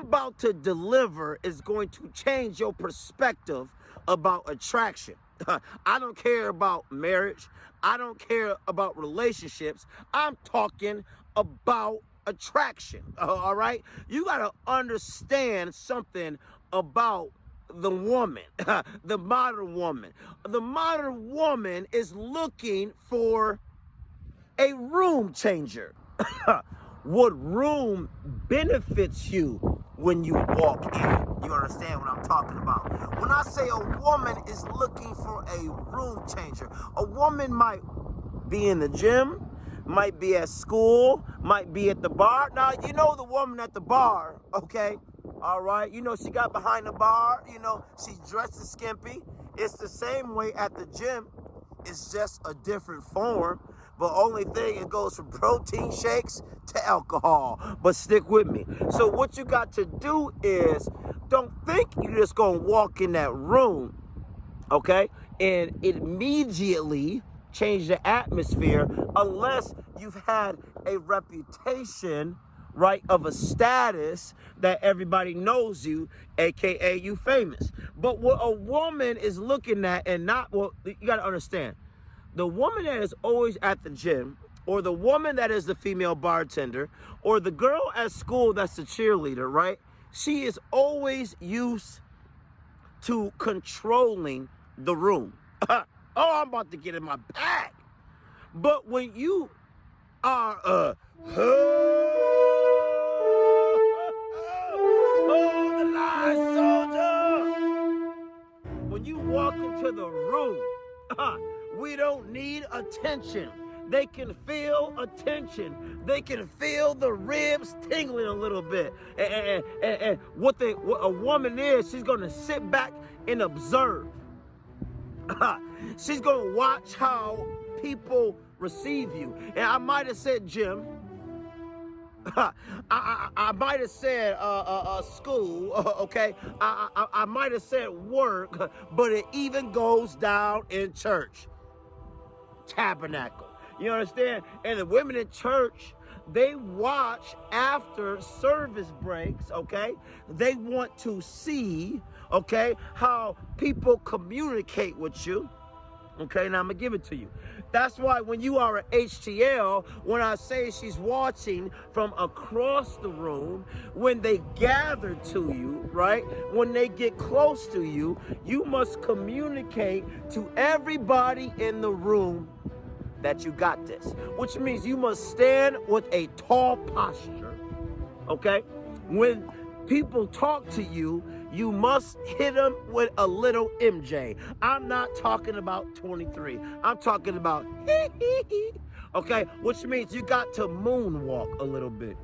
about to deliver is going to change your perspective about attraction. I don't care about marriage. I don't care about relationships. I'm talking about attraction. All right? You got to understand something about the woman, the modern woman. The modern woman is looking for a room changer. What room benefits you when you walk in? You understand what I'm talking about? When I say a woman is looking for a room changer, a woman might be in the gym, might be at school, might be at the bar. Now, you know the woman at the bar, okay? All right, you know she got behind the bar, you know, she's dressed as skimpy. It's the same way at the gym. It's just a different form. But only thing, it goes from protein shakes to alcohol. But stick with me. So what you got to do is, don't think you're just going to walk in that room, okay, and immediately change the atmosphere unless you've had a reputation, right, of a status that everybody knows you, aka you famous. But what a woman is looking at, and not, well, you got to understand, the woman that is always at the gym, or the woman that is the female bartender, or the girl at school that's the cheerleader, right? She is always used to controlling the room. Oh, I'm about to get in my bag. But when you are the line soldier, when you walk into the room, we don't need attention. They can feel attention. They can feel the ribs tingling a little bit. And what a woman is, she's going to sit back and observe. She's going to watch how people receive you. And I might have said gym. I might have said school, okay? I might have said work, but it even goes down in church. Tabernacle. You understand? And the women in church, they watch after service breaks, okay? They want to see, okay, how people communicate with you. Okay, now I'm going to give it to you. That's why when you are at HTL, when I say she's watching from across the room, when they gather to you, right? When they get close to you, you must communicate to everybody in the room that you got this. Which means you must stand with a tall posture, okay? When people talk to you, you must hit them with a little MJ. I'm not talking about 23. I'm talking about okay? Which means you got to moonwalk a little bit.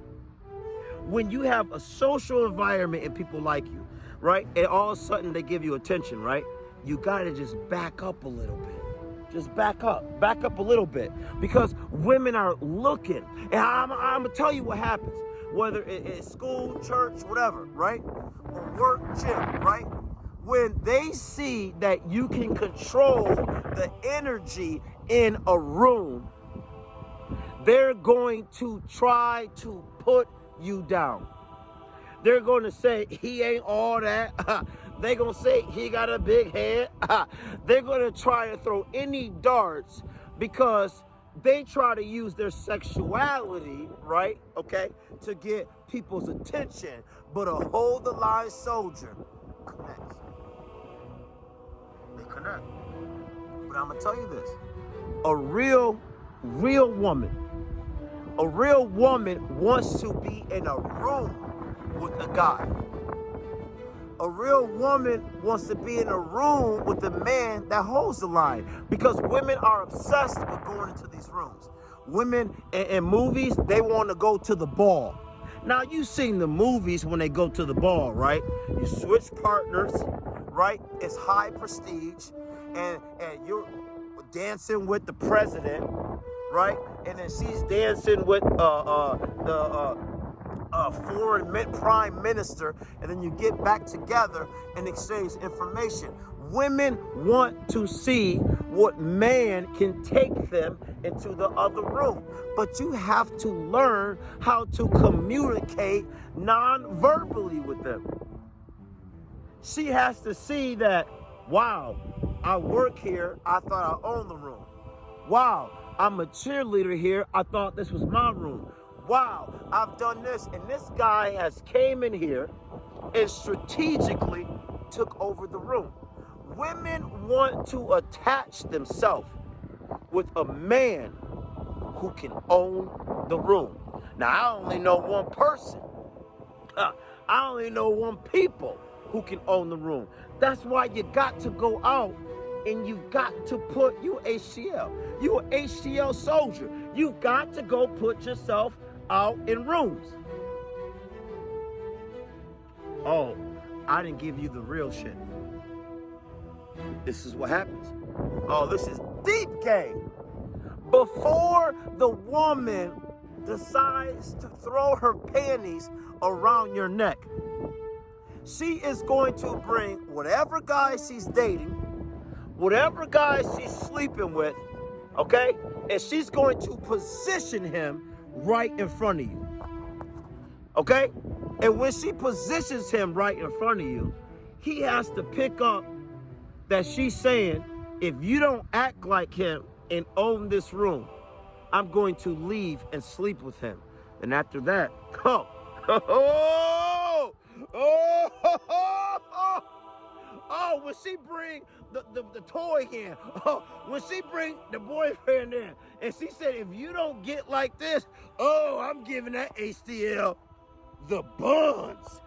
When you have a social environment and people like you, right? And all of a sudden they give you attention, right? You got to just back up a little bit. Just back up a little bit, because women are looking. And I'm going to tell you what happens. Whether it's school, church, whatever, right? Or work, gym, right? When they see that you can control the energy in a room, they're going to try to put you down. They're going to say, he ain't all that. They're going to say, he got a big head. They're going to try to throw any darts, because they try to use their sexuality, right, okay, to get people's attention. But a hold the line soldier connects. They connect. But I'm going to tell you this. A real woman wants to be in a room with a guy. A real woman wants to be in a room with a man that holds the line, because women are obsessed with going into these rooms. Women in movies, they want to go to the ball. Now, you've seen the movies when they go to the ball, right? You switch partners, right? It's high prestige, and you're dancing with the president, right? And then she's dancing with foreign prime minister, and then you get back together and exchange information. Women want to see what man can take them into the other room. But you have to learn how to communicate non-verbally with them. She has to see that, wow, I work here. I thought I owned the room. Wow, I'm a cheerleader here. I thought this was my room. Wow, I've done this. And this guy has came in here and strategically took over the room. Women want to attach themselves with a man who can own the room. Now, I only know one person. I only know one people who can own the room. That's why you got to go out and you've got to put, you HCL. You an HCL soldier. You've got to go put yourself out in rooms. Oh, I didn't give you the real shit. This is what happens. Oh, this is deep game. Before the woman decides to throw her panties around your neck, she is going to bring whatever guy she's dating, whatever guy she's sleeping with, okay? And she's going to position him right in front of you, okay? And when she positions him right in front of you, he has to pick up that she's saying, if you don't act like him and own this room, I'm going to leave and sleep with him. And after that, when she bring the toy in, when she bring the boyfriend in, and she said, if you don't get like this, I'm giving that HCL the buns.